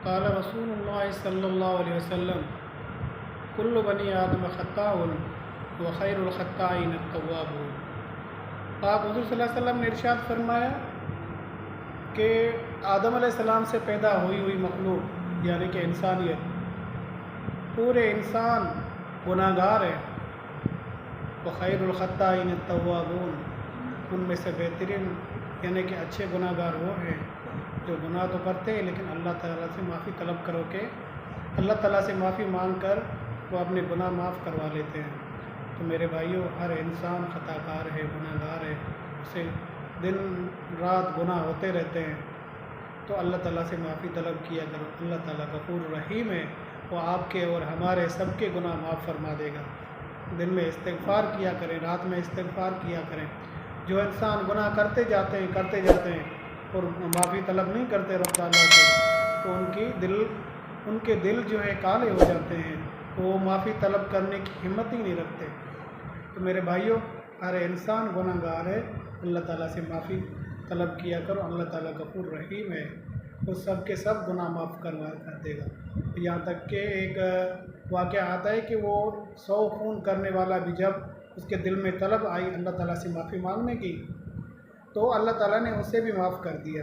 قال رسول اللہ صلی اللہ علیہ وسلم کل بنی آدم خطاء وخیر الخطائین التوابون۔ آپ حضور صلی اللہ علیہ وسلم نے ارشاد فرمایا کہ آدم علیہ السلام سے پیدا ہوئی مخلوق یعنی کہ انسانیت، پورے انسان گناہ گار ہے، وخیر الخطائین التوابون، ان میں سے بہترین یعنی کہ اچھے گناہ گار وہ ہیں جو گناہ تو کرتے ہیں لیکن اللہ تعالیٰ سے معافی طلب کرو کہ اللہ تعالیٰ سے معافی مانگ کر وہ اپنے گناہ معاف کروا لیتے ہیں۔ تو میرے بھائیوں، ہر انسان خطا کار ہے، گناہ گار ہے، اسے دن رات گناہ ہوتے رہتے ہیں، تو اللہ تعالیٰ سے معافی طلب کیا کرو۔ اللہ تعالیٰ غفور رحیم ہے، وہ آپ کے اور ہمارے سب کے گناہ معاف فرما دے گا۔ دن میں استغفار کیا کریں، رات میں استغفار کیا کریں۔ جو انسان گناہ کرتے جاتے ہیں اور معافی طلب نہیں کرتے رب تعالیٰ سے، تو ان کے دل جو ہے کالے ہو جاتے ہیں، وہ معافی طلب کرنے کی ہمت ہی نہیں رکھتے۔ تو میرے بھائیوں، ہر انسان گناہ گار ہے، اللہ تعالیٰ سے معافی طلب کیا کرو۔ اللہ تعالیٰ غفور رحیم ہے، وہ سب کے سب گناہ معاف کر دے گا۔ یہاں تک کہ ایک واقعہ آتا ہے کہ وہ 100 خون کرنے والا بھی جب اس کے دل میں طلب آئی اللہ تعالیٰ سے معافی مانگنے کی، تو اللہ تعالیٰ نے اسے بھی معاف کر دیا۔